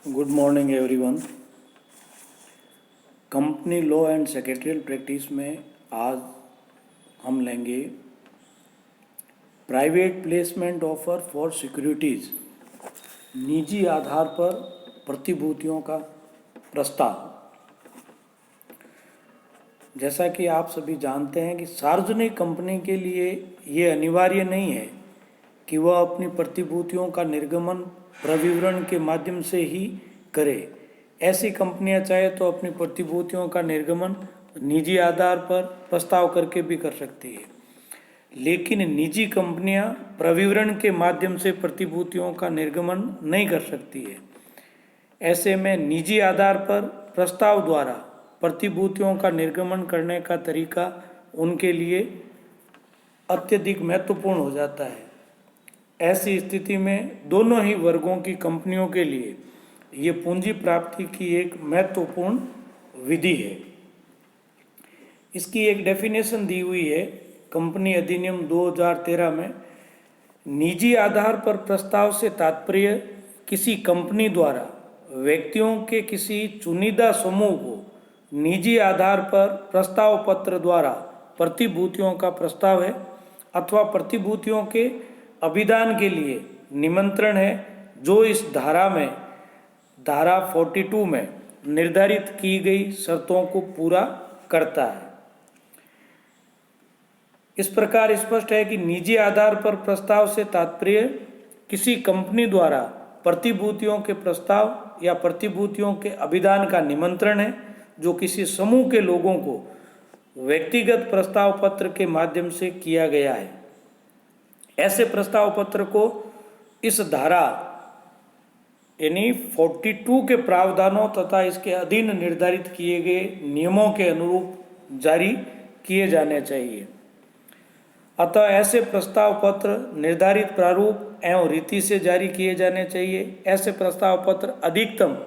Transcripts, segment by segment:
Good morning everyone. Company law and secretarial practice में आज हम लेंगे private placement offer for securities, निजी आधार पर प्रतिभूतियों का प्रस्ताव। जैसा कि आप सभी जानते हैं कि सार्वजनिक कंपनी के लिए ये अनिवार्य नहीं है कि वह अपनी प्रतिभूतियों का निर्गमन प्रविवरण के माध्यम से ही करे। ऐसी कंपनियां चाहे तो अपनी प्रतिभूतियों का निर्गमन निजी आधार पर प्रस्ताव करके भी कर सकती है, लेकिन निजी कंपनियां प्रविवरण के माध्यम से प्रतिभूतियों का निर्गमन नहीं कर सकती है। ऐसे में निजी आधार पर प्रस्ताव द्वारा प्रतिभूतियों का निर्गमन करने का तरीका उनके लिए अत्यधिक महत्वपूर्ण हो जाता है। ऐसी स्थिति में दोनों ही वर्गों की कंपनियों के लिए ये पूंजी प्राप्ति की एक महत्वपूर्ण विधि है। इसकी एक डेफिनेशन दी हुई है कंपनी अधिनियम 2013 में। निजी आधार पर प्रस्ताव से तात्पर्य किसी कंपनी द्वारा व्यक्तियों के किसी चुनिंदा समूह को निजी आधार पर प्रस्ताव पत्र द्वारा प्रतिभूतियों का प्रस्ताव है अथवा प्रतिभूतियों के अभिदान के लिए निमंत्रण है, जो इस धारा 42 में निर्धारित की गई शर्तों को पूरा करता है। इस प्रकार स्पष्ट है कि निजी आधार पर प्रस्ताव से तात्पर्य किसी कंपनी द्वारा प्रतिभूतियों के प्रस्ताव या प्रतिभूतियों के अभिदान का निमंत्रण है, जो किसी समूह के लोगों को व्यक्तिगत प्रस्ताव पत्र के माध्यम से किया गया है। ऐसे प्रस्ताव पत्र को इस धारा यानी 42 के प्रावधानों तथा इसके अधीन निर्धारित किए गए नियमों के अनुरूप जारी किए जाने चाहिए। अतः ऐसे प्रस्ताव पत्र निर्धारित प्रारूप एवं रीति से जारी किए जाने चाहिए। ऐसे प्रस्ताव पत्र अधिकतम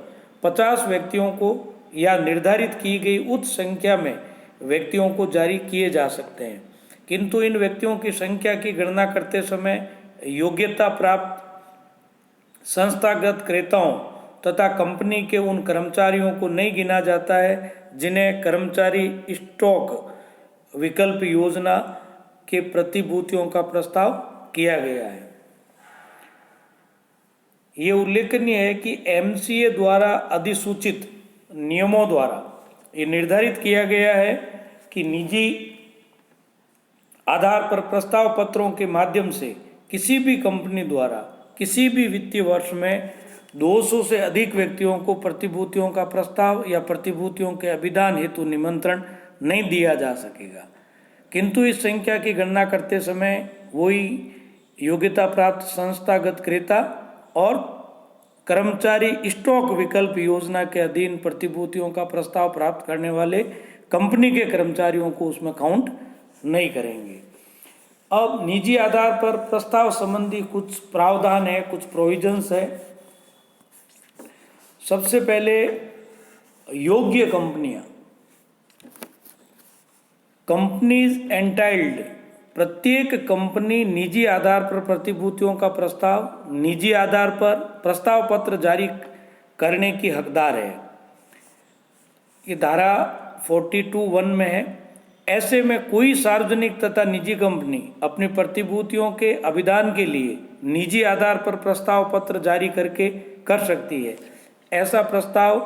50 व्यक्तियों को या निर्धारित की गई उच्च संख्या में व्यक्तियों को जारी किए जा सकते हैं, किंतु इन व्यक्तियों की संख्या की गणना करते समय योग्यता प्राप्त संस्थागत क्रेताओं तथा कंपनी के उन कर्मचारियों को नहीं गिना जाता है जिन्हें कर्मचारी स्टॉक विकल्प योजना के प्रतिभूतियों का प्रस्ताव किया गया है। ये उल्लेखनीय है कि एमसीए द्वारा अधिसूचित नियमों द्वारा ये निर्धारित किया गया है कि निजी आधार पर प्रस्ताव पत्रों के माध्यम से किसी भी कंपनी द्वारा किसी भी वित्तीय वर्ष में 200 से अधिक व्यक्तियों को प्रतिभूतियों का प्रस्ताव या प्रतिभूतियों के अभिदान हेतु निमंत्रण नहीं दिया जा सकेगा, किंतु इस संख्या की गणना करते समय वही योग्यता प्राप्त संस्थागत क्रेता और कर्मचारी स्टॉक विकल्प योजना के अधीन प्रतिभूतियों का प्रस्ताव प्राप्त करने वाले कंपनी के कर्मचारियों को उसमें काउंट नहीं करेंगे। अब निजी आधार पर प्रस्ताव संबंधी कुछ प्रावधान है, कुछ प्रोविजंस है। सबसे पहले योग्य कंपनीज एंटाइल्ड, प्रत्येक कंपनी निजी आधार पर प्रतिभूतियों का प्रस्ताव निजी आधार पर प्रस्ताव पत्र जारी करने की हकदार है। ये धारा 42(1) में है। ऐसे में कोई सार्वजनिक तथा निजी कंपनी अपनी प्रतिभूतियों के अभिदान के लिए निजी आधार पर प्रस्ताव पत्र जारी करके कर सकती है। ऐसा प्रस्ताव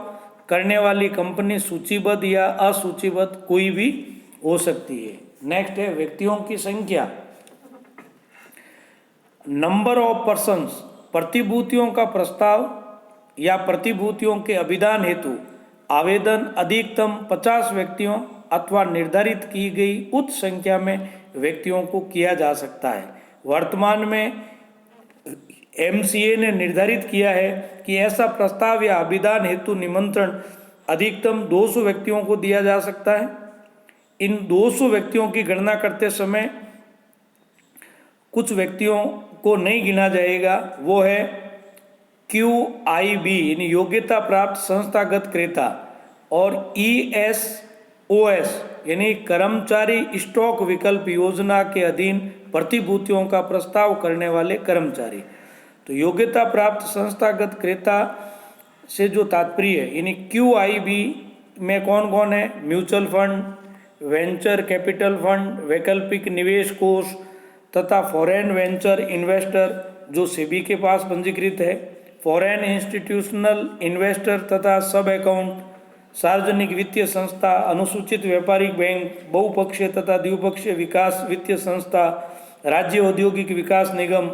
करने वाली कंपनी सूचीबद्ध या असूचीबद्ध कोई भी हो सकती है। नेक्स्ट है व्यक्तियों की संख्या, नंबर ऑफ पर्सन्स। प्रतिभूतियों का प्रस्ताव या प्रतिभूतियों के अभिदान हेतु आवेदन अधिकतम 50 व्यक्तियों अथवा निर्धारित की गई उच्च संख्या में व्यक्तियों को किया जा सकता है। वर्तमान में एमसीए ने निर्धारित किया है कि ऐसा प्रस्ताव या अभिदान हेतु निमंत्रण अधिकतम 200 व्यक्तियों को दिया जा सकता है। इन 200 व्यक्तियों की गणना करते समय कुछ व्यक्तियों को नहीं गिना जाएगा, वो है QIB यानी योग्यता प्राप्त संस्थागत क्रेता और ESOS यानी कर्मचारी स्टॉक विकल्प योजना के अधीन प्रतिभूतियों का प्रस्ताव करने वाले कर्मचारी। तो योग्यता प्राप्त संस्थागत क्रेता से जो तात्पर्य है, यानी QIB में कौन कौन है? Mutual fund, venture capital fund, वैकल्पिक निवेश कोष तथा फॉरेन वेंचर इन्वेस्टर जो सेबी के पास पंजीकृत है, फॉरेन इंस्टीट्यूशनल इन्वेस्टर तथा सब अकाउंट, सार्वजनिक वित्तीय संस्था, अनुसूचित व्यापारिक बैंक, बहुपक्षीय तथा द्विपक्षीय विकास वित्तीय संस्था, राज्य औद्योगिक विकास निगम,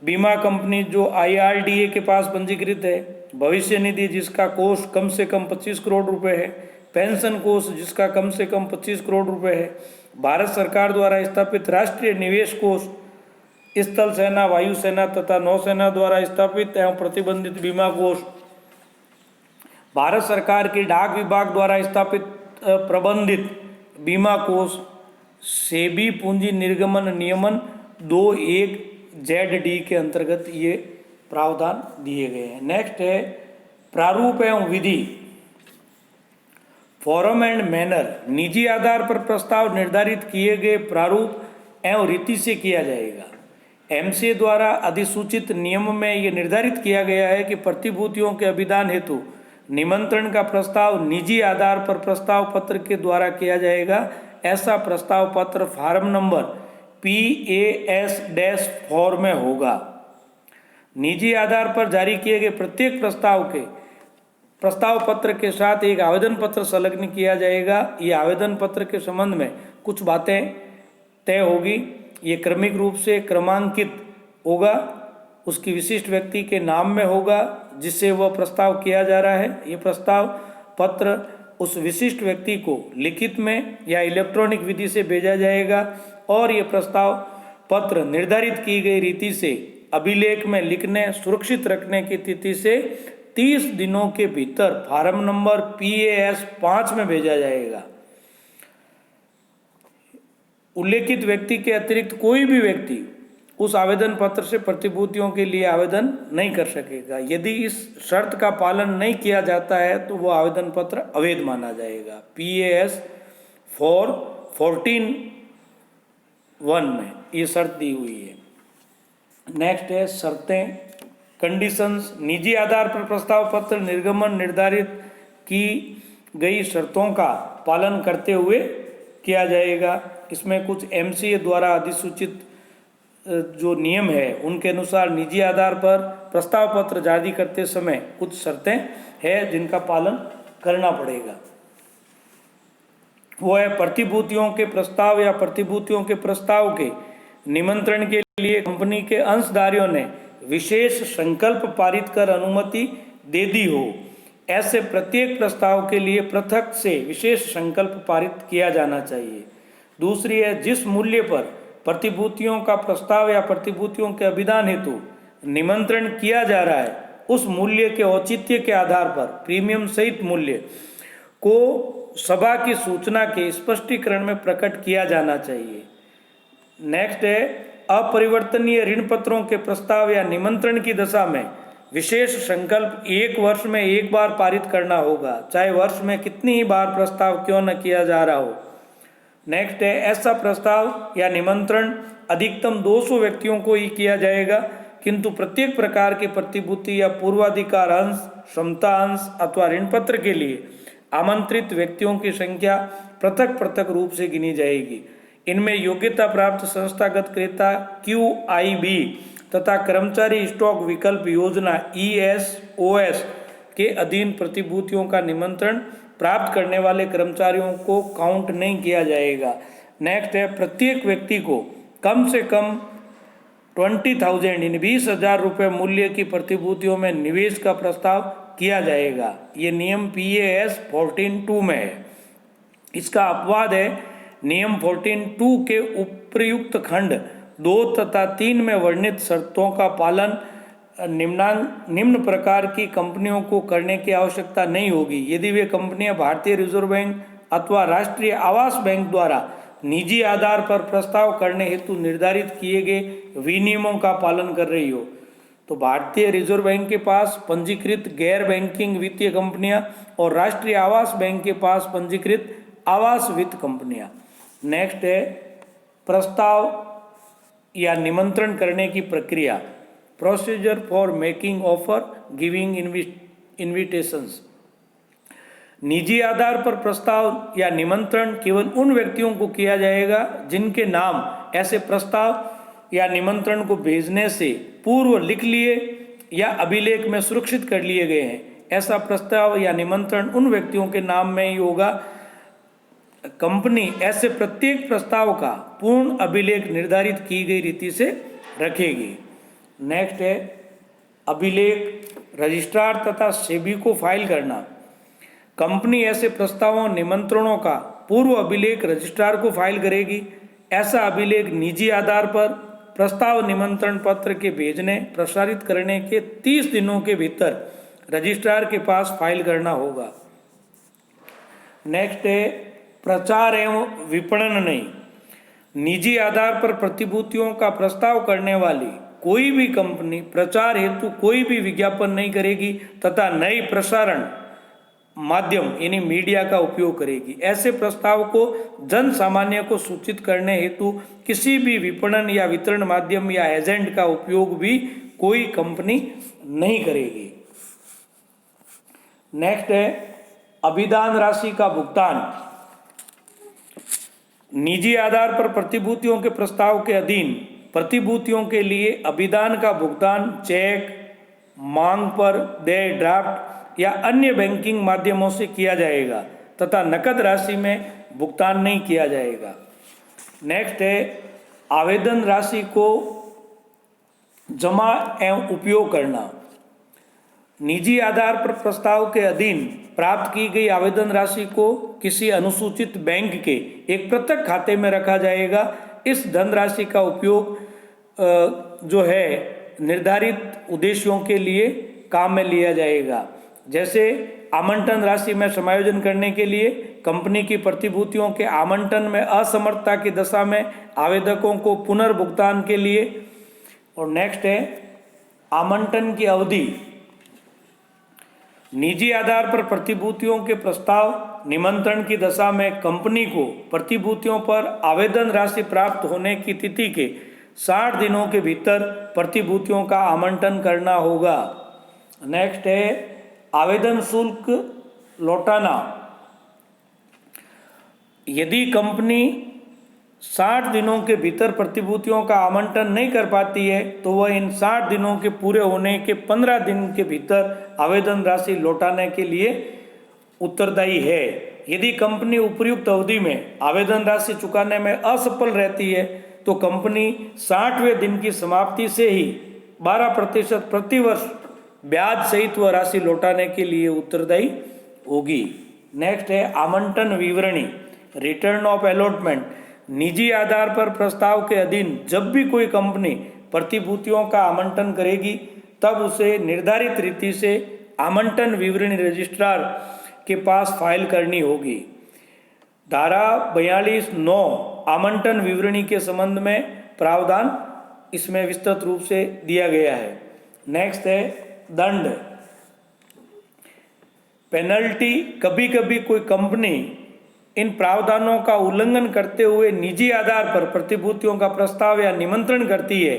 बीमा कंपनी जो IRDA के पास पंजीकृत है, भविष्य निधि जिसका कोष कम से कम 25 करोड़ रुपए है, पेंशन कोष जिसका कम से कम 25 करोड़ रुपए है, भारत सरकार द्वारा स्थापित राष्ट्रीय निवेश कोष, स्थल सेना, वायुसेना तथा नौसेना द्वारा स्थापित एवं प्रतिबंधित बीमा कोष, भारत सरकार के डाक विभाग द्वारा स्थापित प्रबंधित बीमा कोष, सेबी पूंजी निर्गमन नियमन 21ZD के अंतर्गत ये प्रावधान दिए गए हैं। नेक्स्ट है प्रारूप एवं विधि, फॉर्म एंड मैनर, निजी आधार पर प्रस्ताव निर्धारित किए गए प्रारूप एवं रीति से किया जाएगा। MCA द्वारा अधिसूचित नियम में यह निर्धारित किया गया है कि प्रतिभूतियों के अभिदान हेतु निमंत्रण का प्रस्ताव निजी आधार पर प्रस्ताव पत्र के द्वारा किया जाएगा। ऐसा प्रस्ताव पत्र फार्म नंबर PAS-4 में होगा। निजी आधार पर जारी किए गए प्रत्येक प्रस्ताव पत्र के साथ एक आवेदन पत्र संलग्न किया जाएगा। ये आवेदन पत्र के संबंध में कुछ बातें तय होगी। ये क्रमिक रूप से क्रमांकित होगा, उसकी विशिष्ट व्यक्ति के नाम में होगा जिससे वह प्रस्ताव किया जा रहा है। ये प्रस्ताव पत्र उस विशिष्ट व्यक्ति को लिखित में या इलेक्ट्रॉनिक विधि से भेजा जाएगा और ये प्रस्ताव पत्र निर्धारित की गई रीति से अभिलेख में लिखने, सुरक्षित रखने की तिथि से 30 दिनों के भीतर फार्म नंबर PAS-5 में भेजा जाएगा। उल्लेखित व्यक्ति के अतिरिक्त कोई भी व्यक्ति उस आवेदन पत्र से प्रतिभूतियों के लिए आवेदन नहीं कर सकेगा। यदि इस शर्त का पालन नहीं किया जाता है तो वो आवेदन पत्र अवैध माना जाएगा। PAS-4 14(1) में ये शर्त दी हुई है। नेक्स्ट है शर्तें, कंडीशंस, निजी आधार पर प्रस्ताव पत्र निर्गमन निर्धारित की गई शर्तों का पालन करते हुए किया जाएगा। इसमें कुछ MCA द्वारा अधिसूचित जो नियम है उनके अनुसार निजी आधार पर प्रस्ताव पत्र जारी करते समय कुछ शर्तें हैं जिनका पालन करना पड़ेगा। वो है प्रतिभूतियों के प्रस्ताव या प्रतिभूतियों के प्रस्ताव के निमंत्रण के लिए कंपनी के अंशधारियों ने विशेष संकल्प पारित कर अनुमति दे दी हो। ऐसे प्रत्येक प्रस्ताव के लिए पृथक से विशेष संकल्प पारित किया जाना चाहिए। दूसरी है जिस मूल्य पर प्रतिभूतियों का प्रस्ताव या प्रतिभूतियों के अभिदान हेतु निमंत्रण किया जा रहा है उस मूल्य के औचित्य के आधार पर प्रीमियम सहित मूल्य को सभा की सूचना के स्पष्टीकरण में प्रकट किया जाना चाहिए। नेक्स्ट है अपरिवर्तनीय ऋण पत्रों के प्रस्ताव या निमंत्रण की दशा में विशेष संकल्प 1 वर्ष में एक बार पारित करना होगा, चाहे वर्ष में कितनी ही बार प्रस्ताव क्यों न किया जा रहा हो। नेक्स्ट है ऐसा प्रस्ताव या निमंत्रण अधिकतम 200 व्यक्तियों को ही किया जाएगा, किंतु प्रत्येक प्रकार की प्रतिभूति या पूर्वाधिकार अंश, क्षमता अंश अथवा ऋण पत्र के लिए आमंत्रित व्यक्तियों की संख्या पृथक पृथक रूप से गिनी जाएगी। इनमें योग्यता प्राप्त संस्थागत क्रेता QIB तथा कर्मचारी स्टॉक विकल्प योजना ESOS के अधीन प्रतिभूतियों का निमंत्रण प्राप्त करने वाले कर्मचारियों को काउंट नहीं किया जाएगा। नेक्स्ट है प्रत्येक व्यक्ति को कम से कम 20,000 यानी 20,000 रुपये मूल्य की प्रतिभूतियों में निवेश का प्रस्ताव किया जाएगा। ये नियम PAS-14(2) में है। इसका अपवाद है नियम 14(2) के उपर्युक्त खंड 2 तथा 3 में वर्णित शर्तों का पालन निम्न प्रकार की कंपनियों को करने की आवश्यकता नहीं होगी यदि वे कंपनियां भारतीय रिजर्व बैंक अथवा राष्ट्रीय आवास बैंक द्वारा निजी आधार पर प्रस्ताव करने हेतु निर्धारित किए गए विनियमों का पालन कर रही हो। तो भारतीय रिजर्व बैंक के पास पंजीकृत गैर बैंकिंग वित्तीय कंपनियां और राष्ट्रीय आवास बैंक के पास पंजीकृत आवास वित्त कंपनियां। नेक्स्ट है प्रस्ताव या निमंत्रण करने की प्रक्रिया, procedure for making offer, giving invitations. निजी आधार पर प्रस्ताव या निमंत्रण केवल उन व्यक्तियों को किया जाएगा जिनके नाम ऐसे प्रस्ताव या निमंत्रण को भेजने से पूर्व लिख लिए या अभिलेख में सुरक्षित कर लिए गए हैं। ऐसा प्रस्ताव या निमंत्रण उन व्यक्तियों के नाम में ही होगा। कंपनी ऐसे प्रत्येक प्रस्ताव का पूर्ण अभिलेख निर्धारित की गई रीति से रखेगी। नेक्स्ट है अभिलेख रजिस्ट्रार तथा सेबी को फाइल करना। कंपनी ऐसे प्रस्तावों निमंत्रणों का पूर्व अभिलेख रजिस्ट्रार को फाइल करेगी। ऐसा अभिलेख निजी आधार पर प्रस्ताव निमंत्रण पत्र के भेजने प्रसारित करने के 30 दिनों के भीतर रजिस्ट्रार के पास फाइल करना होगा। नेक्स्ट है प्रचार एवं विपणन नहीं। निजी आधार पर प्रतिभूतियों का प्रस्ताव करने वाली कोई भी कंपनी प्रचार हेतु कोई भी विज्ञापन नहीं करेगी तथा नई प्रसारण माध्यम यानी मीडिया का उपयोग करेगी। ऐसे प्रस्ताव को जन सामान्य को सूचित करने हेतु किसी भी विपणन या वितरण माध्यम या एजेंट का उपयोग भी कोई कंपनी नहीं करेगी। नेक्स्ट है अभिदान राशि का भुगतान। निजी आधार पर प्रतिभूतियों के प्रस्ताव के अधीन प्रतिभूतियों के लिए अभिदान का भुगतान चेक, मांग पर देय ड्राफ्ट या अन्य बैंकिंग माध्यमों से किया जाएगा तथा नकद राशि में भुगतान नहीं किया जाएगा। नेक्स्ट है आवेदन राशि को जमा एवं उपयोग करना। निजी आधार पर प्रस्ताव के अधीन प्राप्त की गई आवेदन राशि को किसी अनुसूचित बैंक के एक पृथक खाते में रखा जाएगा। इस धनराशि का उपयोग जो है निर्धारित उद्देश्यों के लिए काम में लिया जाएगा, जैसे आवंटन राशि में समायोजन करने के लिए, कंपनी की प्रतिभूतियों के आवंटन में असमर्थता की दशा में आवेदकों को पुनर्भुगतान के लिए। और नेक्स्ट है आवंटन की अवधि। निजी आधार पर प्रतिभूतियों के प्रस्ताव निमंत्रण की दशा में कंपनी को प्रतिभूतियों पर आवेदन राशि प्राप्त होने की तिथि के 60 दिनों के भीतर प्रतिभूतियों का आवंटन करना होगा। नेक्स्ट है आवेदन शुल्क लौटाना। यदि कंपनी 60 दिनों के भीतर प्रतिभूतियों का आवंटन नहीं कर पाती है तो वह इन 60 दिनों के पूरे होने के 15 दिन के भीतर आवेदन राशि लौटाने के लिए उत्तरदायी है। यदि कंपनी उपयुक्त अवधि में आवेदन राशि चुकाने में असफल रहती है तो कंपनी 60वें दिन की समाप्ति से ही 12% प्रतिवर्ष ब्याज सहित वह राशि लौटाने के लिए उत्तरदायी होगी। नेक्स्ट है आवंटन विवरणी, रिटर्न ऑफ अलॉटमेंट। निजी आधार पर प्रस्ताव के अधीन जब भी कोई कंपनी प्रतिभूतियों का आवंटन करेगी तब उसे निर्धारित रीति से आवंटन विवरणी रजिस्ट्रार के पास फाइल करनी होगी। धारा 42(9) आवंटन विवरणी के संबंध में प्रावधान इसमें विस्तृत रूप से दिया गया है। नेक्स्ट है दंड, पेनल्टी। कभी कभी कोई कंपनी इन प्रावधानों का उल्लंघन करते हुए निजी आधार पर प्रतिभूतियों का प्रस्ताव या निमंत्रण करती है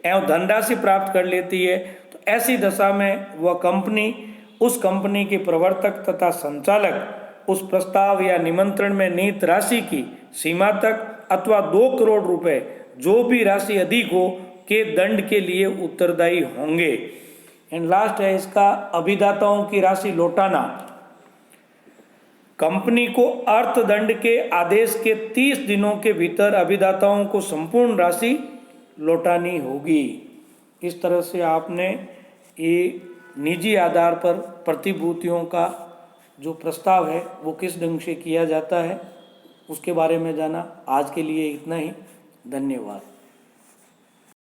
एवं धनराशि प्राप्त कर लेती है तो ऐसी दशा में वह कंपनी उस कंपनी के प्रवर्तक तथा संचालक उस प्रस्ताव या निमंत्रण में निहित राशि की सीमा तक अथवा 2 करोड़ रुपए जो भी राशि अधिक हो के दंड के लिए उत्तरदायी होंगे। एंड लास्ट है इसका अभिदाताओं की राशि लौटाना। कंपनी को अर्थदंड के आदेश के 30 दिनों के भीतर अभिदाताओं को संपूर्ण राशि लौटानी होगी। इस तरह से आपने ये निजी आधार पर प्रतिभूतियों का जो प्रस्ताव है वो किस ढंग से किया जाता है उसके बारे में जाना। आज के लिए इतना ही, धन्यवाद।